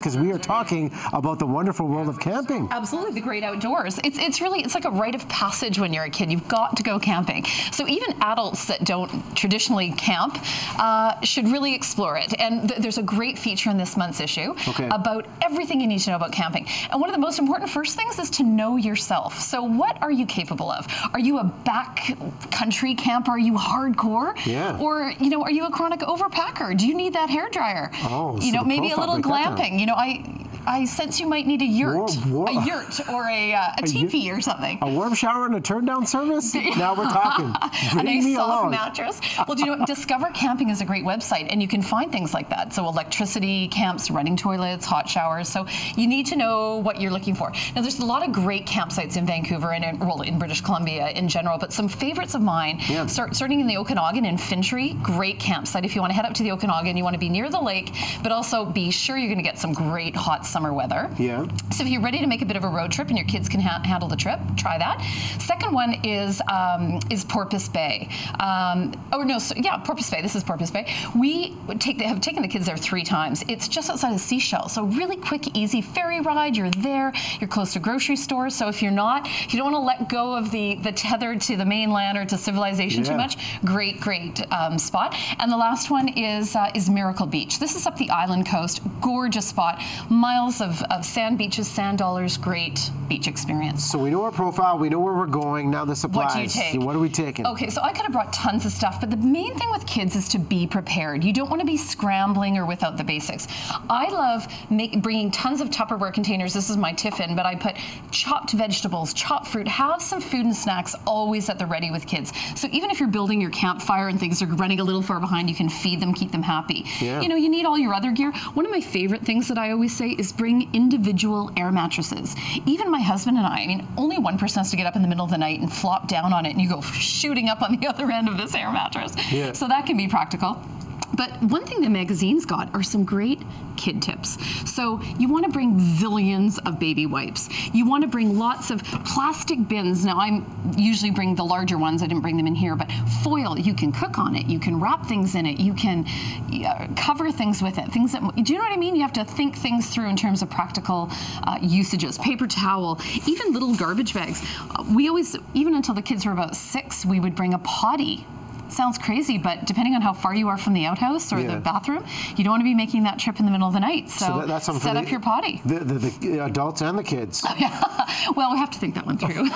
because we are talking about the wonderful world of camping. Absolutely, the great outdoors. It's like a rite of passage when you're a kid. You've got to go camping. So even adults that don't traditionally camp should really explore it. And there's a great feature in this month's issue about everything you need to know about camping. And one of the most important first things is to know yourself. So what are you capable of? Are you a backcountry camper? Are you hardcore? Yeah. Or, you know, are you a chronic overpacker? Do you need that hairdryer? Oh, you know, maybe a little glamping. You know, I sense you might need a yurt, or a teepee or something. A warm shower and a turn-down service? Now we're talking. A nice soft mattress. Well, do you know, Discover Camping is a great website, and you can find things like that. So electricity, camps, running toilets, hot showers. So you need to know what you're looking for. Now, there's a lot of great campsites in Vancouver and in British Columbia in general, but some favorites of mine, starting in the Okanagan in Fintry, great campsite. If you want to head up to the Okanagan, you want to be near the lake, but also be sure you're going to get some great hot summer weather. Yeah. So if you're ready to make a bit of a road trip and your kids can handle the trip, try that. Second one is Porpoise Bay. Porpoise Bay. This is Porpoise Bay. We have taken the kids there 3 times. It's just outside of Seychelles, so really quick, easy ferry ride. You're there. You're close to grocery stores. So if you don't want to let go of the tether to the mainland or to civilization too much, great spot. And the last one is Miracle Beach. This is up the island coast. Gorgeous spot. Miles of sand beaches, sand dollars, great beach experience. So we know our profile, we know where we're going, now the supplies. What do you take? What are we taking? Okay, so I could have brought tons of stuff, but the main thing with kids is to be prepared. You don't want to be scrambling or without the basics. I love bringing tons of Tupperware containers. This is my tiffin, but I put chopped vegetables, chopped fruit, have some food and snacks always at the ready with kids. So even if you're building your campfire and things are running a little far behind, you can feed them, keep them happy. Yeah. You know, you need all your other gear. One of my favorite things that I always say is bring individual air mattresses. Even my husband and I mean, only one person has to get up in the middle of the night and flop down on it, and you go shooting up on the other end of this air mattress. Yeah. So that can be practical. But one thing the magazine's got are some great kid tips. So you want to bring zillions of baby wipes. You want to bring lots of plastic bins. Now, I usually bring the larger ones. I didn't bring them in here, but foil, you can cook on it. You can wrap things in it. You can cover things with it. Things that, do you know what I mean? You have to think things through in terms of practical usages. Paper towel, even little garbage bags. We always, even until the kids were about 6, we would bring a potty. Sounds crazy, but depending on how far you are from the outhouse or the bathroom, you don't want to be making that trip in the middle of the night. So that's set up your potty. The adults and the kids. Oh, yeah. Well, we have to think that one through.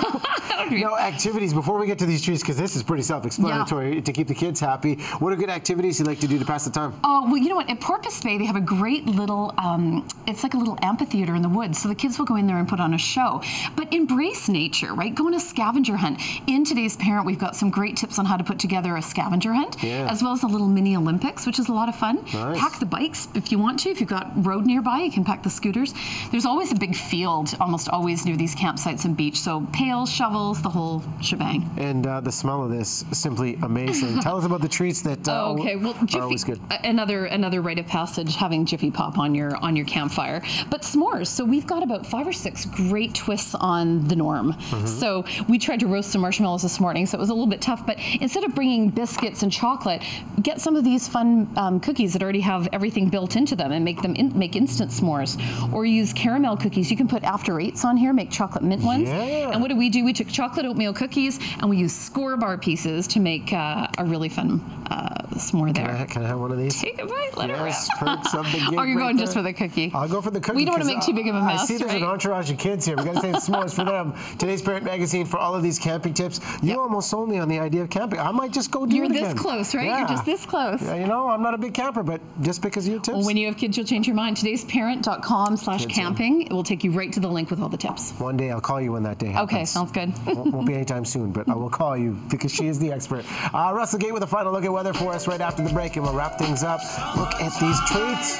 Activities before we get to these treats, because this is pretty self-explanatory to keep the kids happy. What are good activities you like to do to pass the time? Oh, well, you know what? At Porpoise Bay, they have a great little, it's like a little amphitheater in the woods. So the kids will go in there and put on a show. But embrace nature, right? Go on a scavenger hunt. In Today's Parent, we've got some great tips on how to put together a scavenger hunt, as well as a little mini Olympics, which is a lot of fun. Nice. Pack the bikes if you want to. If you've got road nearby, you can pack the scooters. There's always a big field, almost always near these campsites and beach. So pails, shovels, the whole shebang. And the smell of this, simply amazing. Tell us about the treats that are always good. Another rite of passage, having Jiffy Pop on your campfire. But s'mores. So we've got about 5 or 6 great twists on the norm. So we tried to roast some marshmallows this morning, so it was a little bit tough. But instead of bringing biscuits and chocolate, get some of these fun cookies that already have everything built into them and make them make instant s'mores. Or use caramel cookies. You can put after 8s on here, make chocolate mint ones. Yeah. And what do? We took chocolate oatmeal cookies and we used Score bar pieces to make a really fun s'more there. Can I have one of these? Take a bite. Let yes, perks of the gig. Oh, you're going just for the cookie. I'll go for the cookie. We don't want to make too big of a mess. I see there's an entourage of kids here. We got to save s'mores for them. Today's Parent magazine for all of these camping tips. You almost sold me on the idea of camping. I might just go do it again. You're this close, right? Yeah. You're just this close. Yeah, you know, I'm not a big camper, but just because of your tips. Well, when you have kids, you'll change your mind. Todaysparent.com/camping. It will take you right to the link with all the tips. One day I'll call you when that day happens. Okay, sounds good. Won't be anytime soon, but I will call you because she is the expert. Russell Gate with a final look at weather for us right after the break, and we'll wrap things up. Look at these treats.